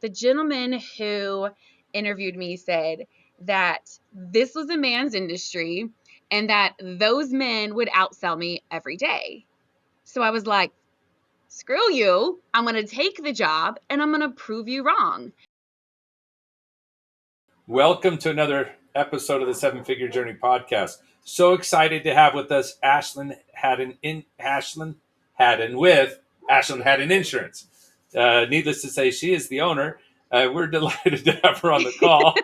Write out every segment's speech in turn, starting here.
The gentleman who interviewed me said that this was a man's industry and that those men would outsell me every day. So I was like, screw you. I'm going to take the job and I'm going to prove you wrong. Welcome to another episode of the Seven Figure Journey podcast. So excited to have with us Ashlyn Hadden with Ashlyn Hadden Insurance. Needless to say, she is the owner. We're delighted to have her on the call.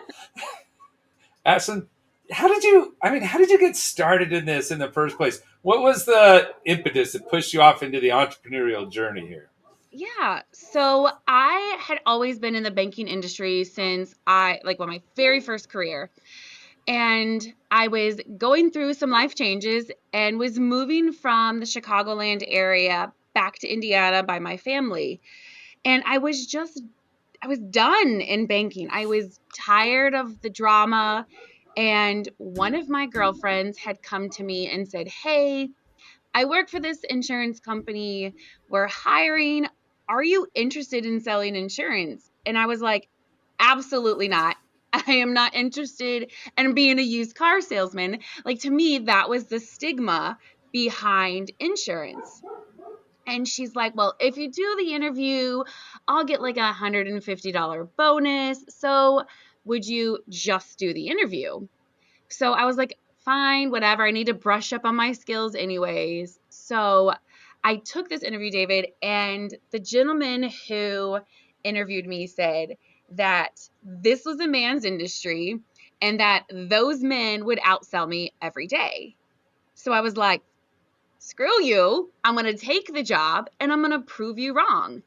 Ashlyn, how did you get started in this in the first place? What was the impetus that pushed you off into the entrepreneurial journey here? Yeah. So I had always been in the banking industry since my very first career. And I was going through some life changes and was moving from the Chicagoland area back to Indiana by my family. And I was done in banking. I was tired of the drama. And one of my girlfriends had come to me and said, "Hey, I work for this insurance company. We're hiring. Are you interested in selling insurance?" And I was like, "Absolutely not. I am not interested in being a used car salesman." Like, to me, that was the stigma behind insurance. And she's like, "Well, if you do the interview, I'll get like $150 bonus. So would you just do the interview?" So I was like, fine, whatever. I need to brush up on my skills anyways. So I took this interview, David, and the gentleman who interviewed me said that this was a man's industry and that those men would outsell me every day. So I was like, screw you. I'm going to take the job and I'm going to prove you wrong.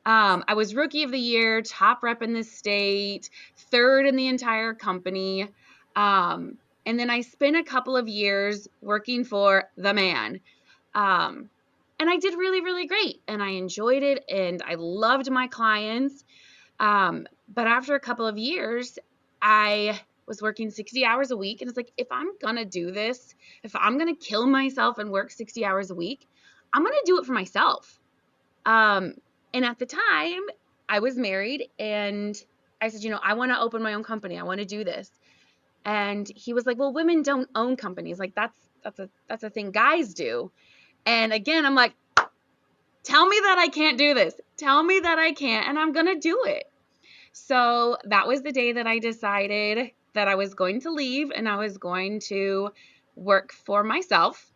I was rookie of the year, top rep in the state, third in the entire company. And then I spent a couple of years working for the man. Um, and I did really, really great. And I enjoyed it and I loved my clients. But after a couple of years, I was working 60 hours a week. And it's like, if I'm going to do this, if I'm going to kill myself and work 60 hours a week, I'm going to do it for myself. Um, and at the time, I was married and I said, I want to open my own company. I want to do this. And he was like, "Well, women don't own companies. Like that's a thing guys do." And again, I'm like, "Tell me that I can't do this. Tell me that I can't and I'm going to do it." So, that was the day that I decided that I was going to leave and I was going to work for myself.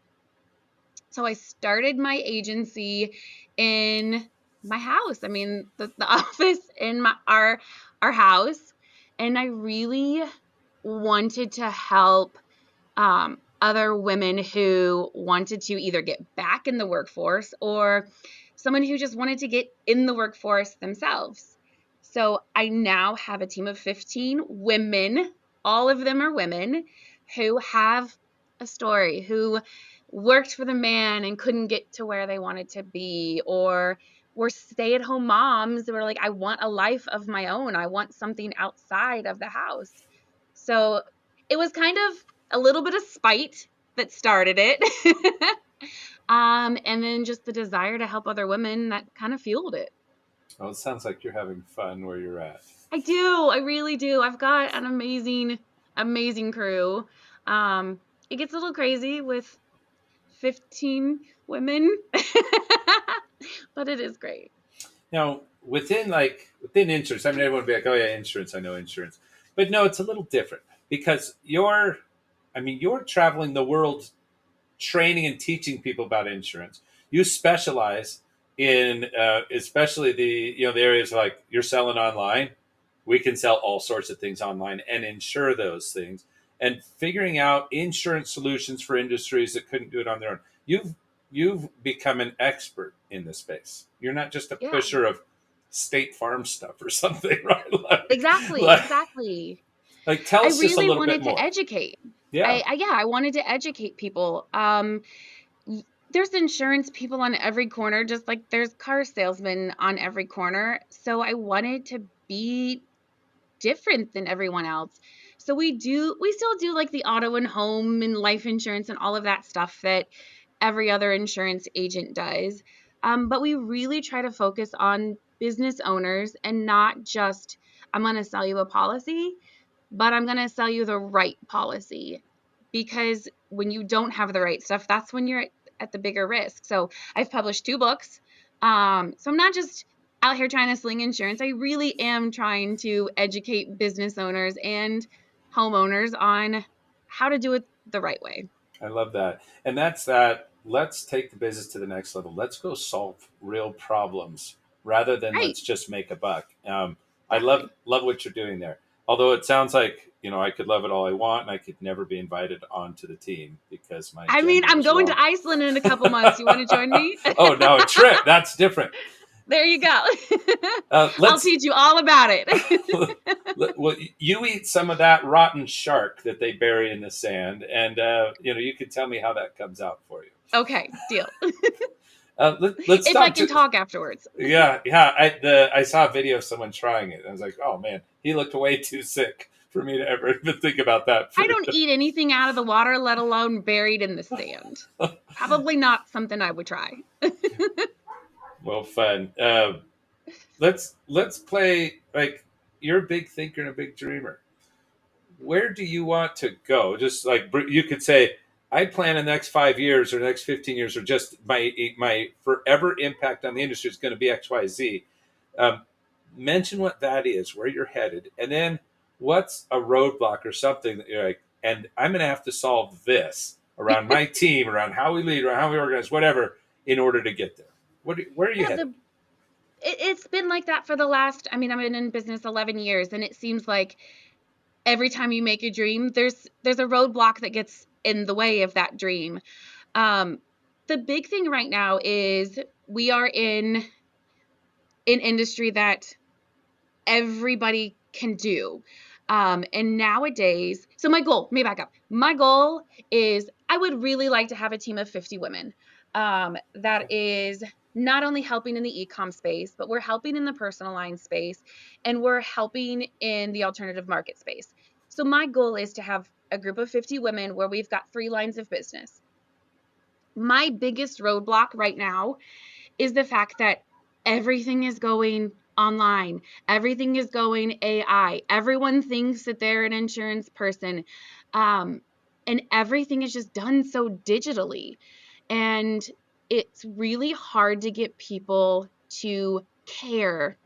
So I started my agency in my house. I mean, the office in our house, and I really wanted to help other women who wanted to either get back in the workforce or someone who just wanted to get in the workforce themselves. So I now have a team of 15 women. All of them are women who have a story, who worked for the man and couldn't get to where they wanted to be, or were stay-at-home moms who were like, "I want a life of my own. I want something outside of the house." So it was kind of a little bit of spite that started it. And then just the desire to help other women that kind of fueled it. Well, it sounds like you're having fun where you're at. I do. I really do. I've got an amazing, amazing crew. Um, it gets a little crazy with 15 women, but it is great. Now, within insurance, I mean, everyone would be like, "Oh yeah, insurance. I know insurance," but no, it's a little different because you're traveling the world, training and teaching people about insurance. You specialize in, especially the areas like you're selling online. We can sell all sorts of things online and insure those things, and figuring out insurance solutions for industries that couldn't do it on their own. You've become an expert in this space. You're not just a Yeah, pusher of State Farm stuff or something, right? like, exactly. like, Exactly. like tell I us just a really little bit wanted to more. educate. Yeah. I wanted to educate people. There's insurance people on every corner, just like there's car salesmen on every corner. So I wanted to be different than everyone else. So we still do like the auto and home and life insurance and all of that stuff that every other insurance agent does. But we really try to focus on business owners and not just, I'm going to sell you a policy, but I'm going to sell you the right policy. Because when you don't have the right stuff, that's when you're at the bigger risk. So I've published 2 books. So I'm not just out here trying to sling insurance. I really am trying to educate business owners and homeowners on how to do it the right way. I love that. And that's that. Let's take the business to the next level. Let's go solve real problems rather than Right. let's just make a buck. I love Exactly. love what you're doing there. Although it sounds like I could love it all I want, and I could never be invited onto the team because my I mean, gender I'm is going wrong. to Iceland in a couple months. You want to join me? Oh, now a trip. That's different. There you go. I'll Let's teach you all about it. well, you eat some of that rotten shark that they bury in the sand, and you can tell me how that comes out for you. Okay, deal. Let's If I talk can to. talk afterwards. Yeah. I saw a video of someone trying it. I was like, oh man, he looked way too sick for me to ever even think about that I food. don't eat anything out of the water, let alone buried in the sand. Probably not something I would try. Well, fun. Let's play like you're a big thinker and a big dreamer. Where do you want to go? Just like you could say, I plan in the next 5 years or the next 15 years, or just my forever impact on the industry is going to be X, Y, Z. Um, Mention what that is, where you're headed, and then what's a roadblock or something that you're like, and I'm going to have to solve this around my team, around how we lead, around how we organize, whatever, in order to get there. Where are you Yeah, headed? it's been like that for the last, I mean, I've been in business 11 years, and it seems like every time you make a dream, there's a roadblock that gets in the way of that dream. Um, the big thing right now is we are in an industry that everybody can do. And nowadays, so my goal, let me back up. My goal is I would really like to have a team of 50 women that Okay. is not only helping in the e-com space, but we're helping in the personal line space and we're helping in the alternative market space. So my goal is to have a group of 50 women where we've got 3 lines of business. My biggest roadblock right now is the fact that everything is going online. Everything is going AI. Everyone thinks that they're an insurance person. Um, and everything is just done so digitally. And it's really hard to get people to care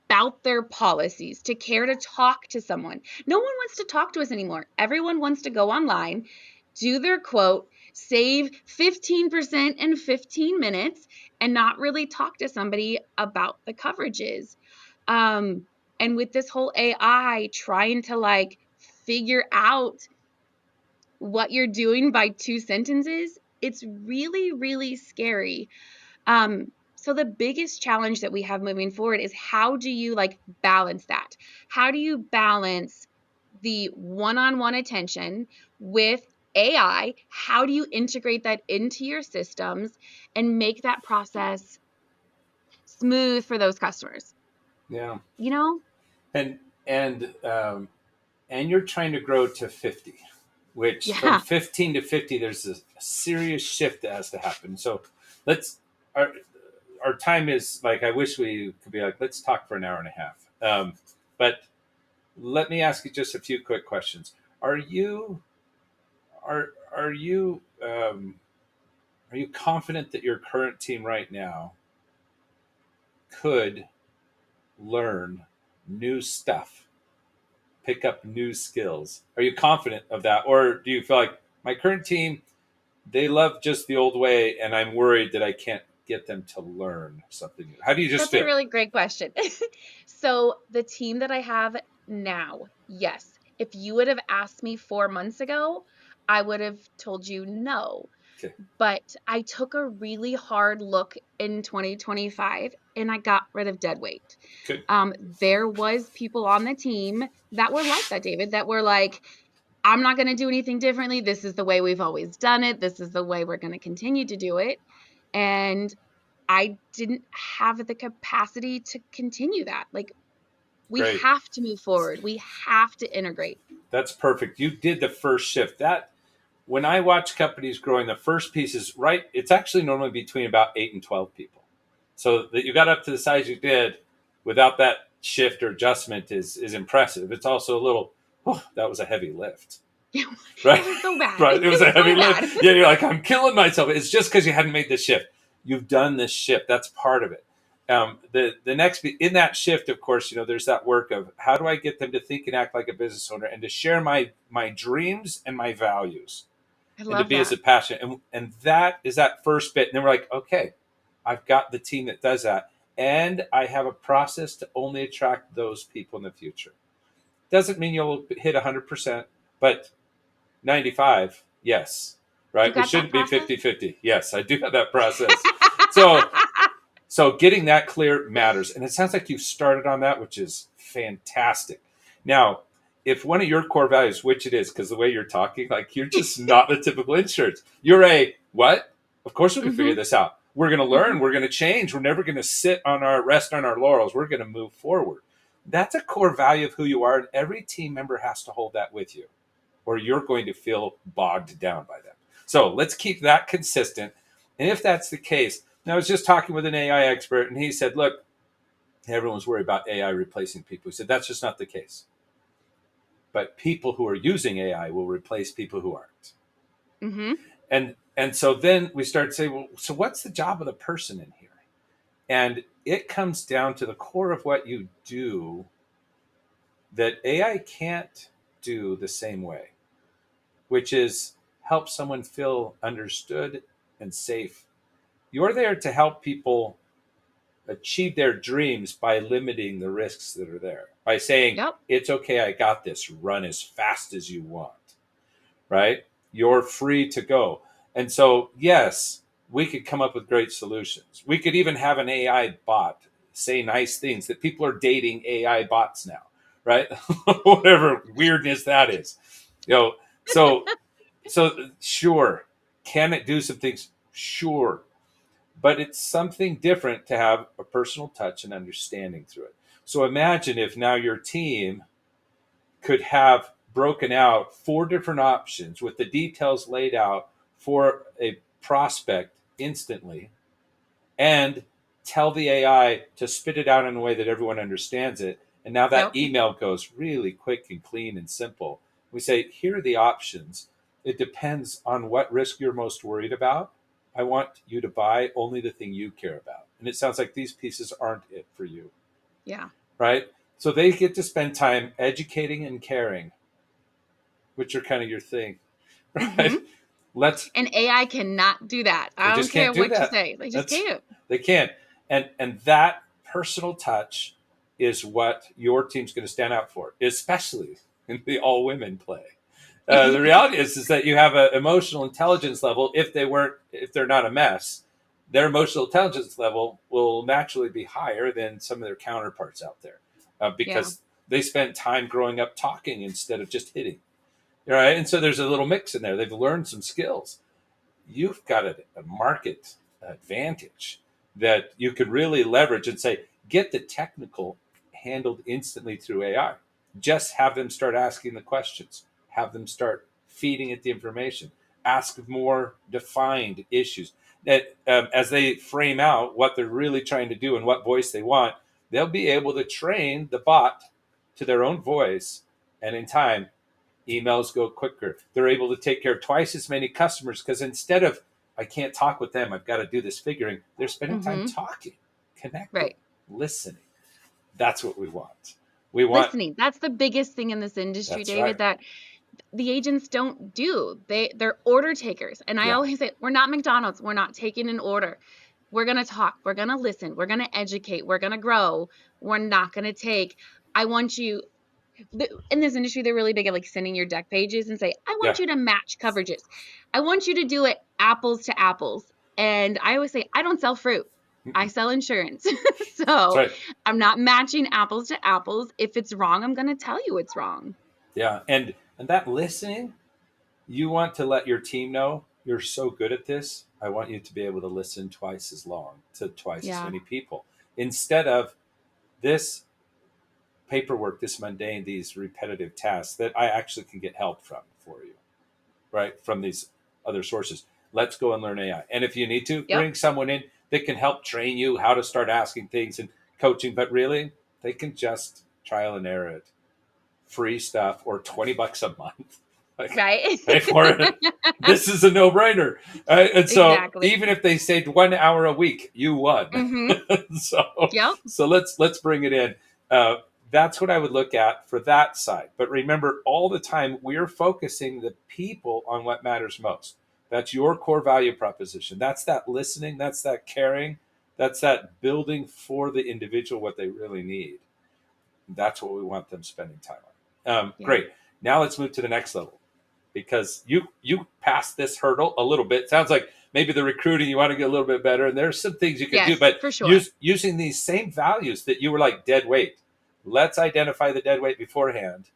about their policies, to care to talk to someone. No one wants to talk to us anymore. Everyone wants to go online, do their quote, save 15% in 15 minutes, and not really talk to somebody about the coverages. Um, and with this whole AI trying to like figure out what you're doing by 2 sentences, it's really, really scary. So the biggest challenge that we have moving forward is how do you like balance that? How do you balance the one-on-one attention with AI? How do you integrate that into your systems and make that process smooth for those customers? Yeah, You know? and and um, and you're trying to grow to 50, which from Yeah. 15 to 50 there's a serious shift that has to happen. So let's our our time is like, I wish we could be like, let's talk for an hour and a half. But let me ask you just a few quick questions. Are you are are you um, are you confident that your current team right now could learn new stuff, pick up new skills? Are you confident of that, or do you feel like my current team, they love just the old way, and I'm worried that I can't get them to learn something new? How do you just That's a feel? really great question. So the team that I have now, yes. If you would have asked me 4 months ago, I would have told you no. Okay, But I took a really hard look in 2025 and I got rid of dead weight. good, There was people on the team that were like that, David, that were like, I'm not going to do anything differently. This is the way we've always done it. This is the way we're going to continue to do it. And I didn't have the capacity to continue that. Like, we great. have to move forward. We have to integrate. That's perfect. You did the first shift. That when I watch companies growing, the first piece is right. It's actually normally between about 8 and 12 people. So that you got up to the size you did without that shift or adjustment is impressive. It's also a little, oh, that was a heavy lift, It right? was so bad. Right. It It was was a heavy so lift. bad. Yeah, you're like, I'm killing myself. It's just because you hadn't made the shift. You've done this shift. That's part of it. The next in that shift, of course, there's that work of how do I get them to think and act like a business owner and to share my dreams and my values I and to love be as that. a passion. And that is that first bit. And then we're like, okay, I've got the team that does that. And I have a process to only attract those people in the future. Doesn't mean you'll hit 100%, but 95, yes. You Right? We got that shouldn't be process? 50-50. Yes, I do have that process. So getting that clear matters. And it sounds like you've started on that, which is fantastic. Now, if one of your core values, which it is, because the way you're talking, like you're just not the typical insurance. You're a what? Of course we can figure Mhm. this out. We're going to learn. Mhm. We're going to change. We're never going to rest on our laurels. We're going to move forward. That's a core value of who you are. And every team member has to hold that with you, or you're going to feel bogged down by them. So let's keep that consistent. And if that's the case, I was just talking with an AI expert, and he said, look, everyone's worried about AI replacing people. He said, that's just not the case. But people who are using AI will replace people who aren't. Mhm. And so then we start to say, well, so what's the job of the person in here? And it comes down to the core of what you do that AI can't do the same way, which is help someone feel understood and safe. You're there to help people achieve their dreams by limiting the risks that are there, by saying, Yep. it's okay, I got this, run as fast as you want, right? You're free to go. And so, yes, we could come up with great solutions. We could even have an AI bot say nice things that people are dating AI bots now, right? Whatever weirdness that is. You know, so sure, can it do some things? Sure, but it's something different to have a personal touch and understanding through it. So imagine if now your team could have broken out 4 different options with the details laid out for a prospect instantly and tell the AI to spit it out in a way that everyone understands it. And now that Yep. email goes really quick and clean and simple. We say, here are the options. It depends on what risk you're most worried about. I want you to buy only the thing you care about. And it sounds like these pieces aren't it for you, Yeah. right? So they get to spend time educating and caring, which are kind of your thing, right? Mhm. Let's And AI cannot do that. They I don't just care can't do what you that. say. They just That's can't. they can't. And that personal touch is what your team's going to stand out for, especially in the all women play. The reality is that you have an emotional intelligence level. If they're not a mess, their emotional intelligence level will naturally be higher than some of their counterparts out there, Yeah. because they spent time growing up talking instead of just hitting. Right, and so there's a little mix in there. They've learned some skills. You've got a market advantage that you could really leverage and say, get the technical handled instantly through AI. Just have them start asking the questions, have them start feeding it the information, ask more defined issues. That as they frame out what they're really trying to do and what voice they want, they'll be able to train the bot to their own voice. And in time, emails go quicker. They're able to take care of twice as many customers because instead of I can't talk with them, I've got to do this figuring, they're spending time Mhm. talking, connecting, Right. listening. That's what we want. We want Listening. That's the biggest thing in this industry, That's David, right. that the agents don't do. They're order takers. And I Yeah. always say, we're not McDonald's. We're not taking an order. We're going to talk. We're going to listen. We're going to educate. We're going to grow. We're not going to take. I want you in this industry, they're really big at like sending your deck pages and say, I Yeah. want you to match coverages. I want you to do it apples to apples. And I always say, I don't sell fruit. I Mm-mm. sell insurance. That's So right. I'm not matching apples to apples. If it's wrong, I'm going to tell you it's wrong. Yeah. And that listening, you want to let your team know you're so good at this. I want you to be able to listen twice as long to twice as Yeah. many people instead of this paperwork, this mundane, these repetitive tasks that I actually can get help from for you, right? From these other sources. Let's go and learn AI. And if you need to Yep. bring someone in, that can help train you how to start asking things and coaching, but really they can just trial and error it. Free stuff or $20 a month. Like, Right. pay for it. This is a no-brainer. And so Exactly. even if they saved 1 hour a week, you won. Mhm. so Yep. so let's bring it in. Uh, that's what I would look at for that side. But remember, all the time we're focusing the people on what matters most. That's your core value proposition. That's that listening. That's that caring. That's that building for the individual what they really need. That's what we want them spending time on. Yeah. Great. Now let's move to the next level, because you passed this hurdle a little bit. Sounds like maybe the recruiting you want to get a little bit better, and there's some things you could do. Yes, But for sure. using these same values that you were like dead weight. Let's identify the dead weight beforehand,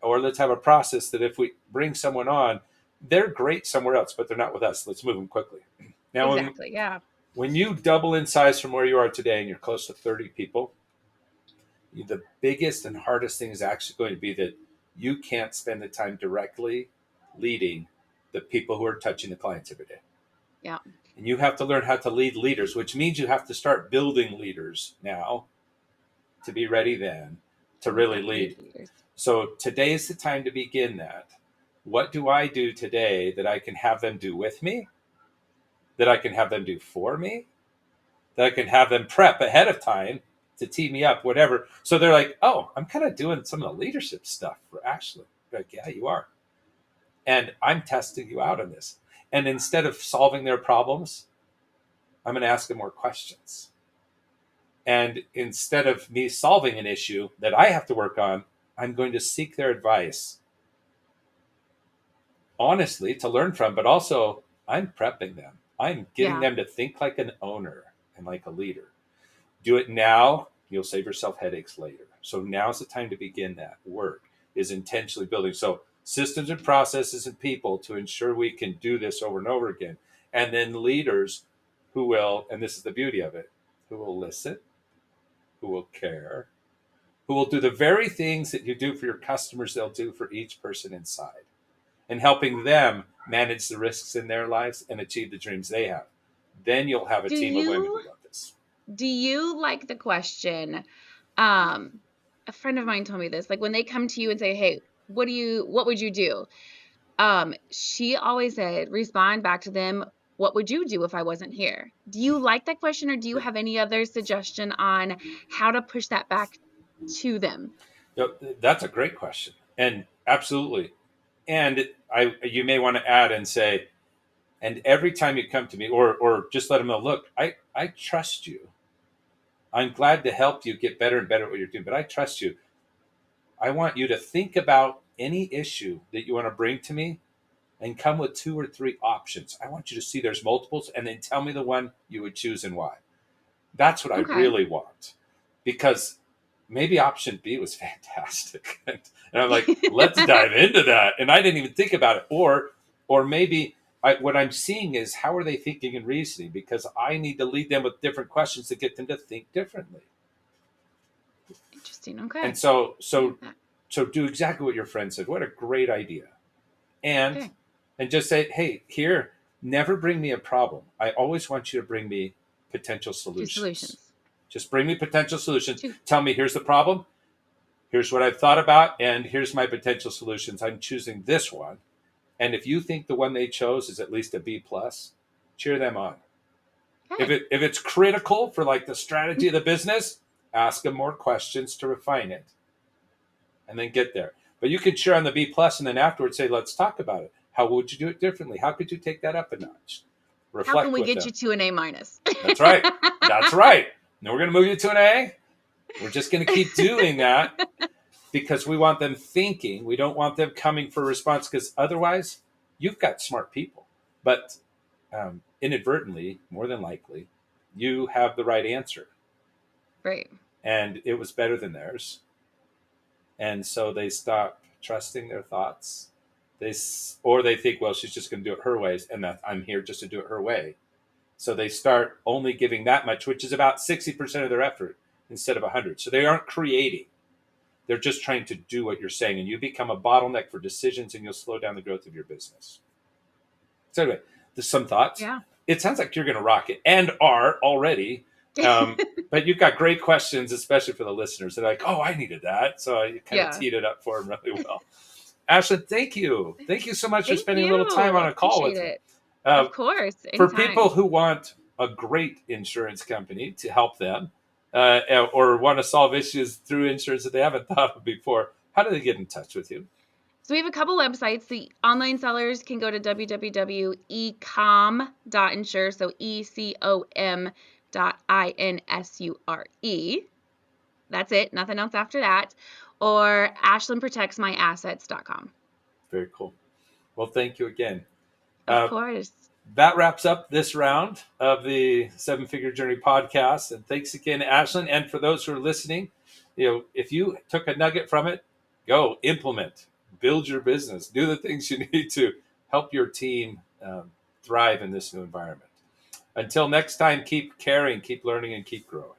or let's have a process that if we bring someone on, they're great somewhere else, but they're not with us. Let's move them quickly. Now, Exactly. Yeah. when you double in size from where you are today, and you're close to 30 people, the biggest and hardest thing is actually going to be that you can't spend the time directly leading the people who are touching the clients every day. Yeah. And you have to learn how to lead leaders, which means you have to start building leaders now to be ready then to really lead. Leaders. So today is the time to begin that. What do I do today that I can have them do with me? That I can have them do for me? That I can have them prep ahead of time to tee me up, whatever. So they're like, oh, I'm kind of doing some of the leadership stuff for Ashlyn. Like, yeah, you are. And I'm testing you out on this. And instead of solving their problems, I'm going to ask them more questions. And instead of me solving an issue that I have to work on, I'm going to seek their advice honestly to learn from, but also I'm prepping them. I'm getting Yeah. them to think like an owner and like a leader. Do it now, you'll save yourself headaches later. So now's the time to begin that work, is intentionally building. So systems and processes and people to ensure we can do this over and over again. And then leaders who will, and this is the beauty of it, who will listen, who will care, who will do the very things that you do for your customers, they'll do for each person inside, and helping them manage the risks in their lives and achieve the dreams they have. Then you'll have a Do team of women you who love this. do you like the question? Um, a friend of mine told me this. Like when they come to you and say, "Hey, what would you do?" She always said, respond back to them, "What would you do if I wasn't here?" Do you like that question, or do you have any other suggestion on how to push that back to them? That's a great question, and absolutely. And you may want to add and say, and every time you come to me, or just let them know, look, I trust you. I'm glad to help you get better and better at what you're doing, but I trust you. I want you to think about any issue that you want to bring to me and come with 2 or 3 options. I want you to see there's multiples and then tell me the one you would choose and why. That's what I Okay. really want, because maybe option B was fantastic. And I'm like, let's dive into that. And I didn't even think about it. Or maybe what I'm seeing is how are they thinking and reasoning? Because I need to lead them with different questions to get them to think differently. Interesting. And Okay. so I like so that. so do exactly what your friend said. What a great idea. And Okay. and just say, hey, here, never bring me a problem. I always want you to bring me potential Two solutions. solutions. Just bring me potential solutions. Two. Tell me, here's the problem. Here's what I've thought about, and here's my potential solutions. I'm choosing this one. And if you think the one they chose is at least a B plus, cheer them on. If Okay. it's critical for like the strategy of the business, ask them more questions to refine it, and then get there. But you could cheer on the B plus, and then afterwards say, let's talk about it. How would you do it differently? How could you take that up a notch? How can Reflect we with get them. you to an A minus? That's right. That's right. Now we're going to move you to an A. We're just going to keep doing that because we want them thinking. We don't want them coming for a response, because otherwise, you've got smart people. But inadvertently, more than likely, you have the right answer. Right. And it was better than theirs. And so they stop trusting their thoughts. Or they think, well, she's just going to do it her ways, and that I'm here just to do it her way. So they start only giving that much, which is about 60% of their effort instead of 100. So they aren't creating. They're just trying to do what you're saying, and you become a bottleneck for decisions, and you'll slow down the growth of your business. So anyway, there's some thoughts. Yeah. it sounds like you're going to rock it and are already. But you've got great questions, especially for the listeners. They're like, "Oh, I needed that," so you kind of Yeah. teed it up for them really well. Ashlyn, thank you. Thank you so much for Thank spending a little time you. on a call Appreciate with me. it. Uh, Of course. for people Anytime. who want a great insurance company to help them or want to solve issues through insurance that they haven't thought of before, how do they get in touch with you? So we have a couple websites. The online sellers can go to www.ecom.insure, so ecom.insure. That's it, nothing else after that. Or ashlynprotectsmyassets.com. Very cool. Well, thank you again. Of Uh, course. that wraps up this round of the Seven Figure Journey podcast. And thanks again, Ashlyn. And for those who are listening, if you took a nugget from it, go implement, build your business, do the things you need to help your team thrive in this new environment. Until next time, keep caring, keep learning, and keep growing.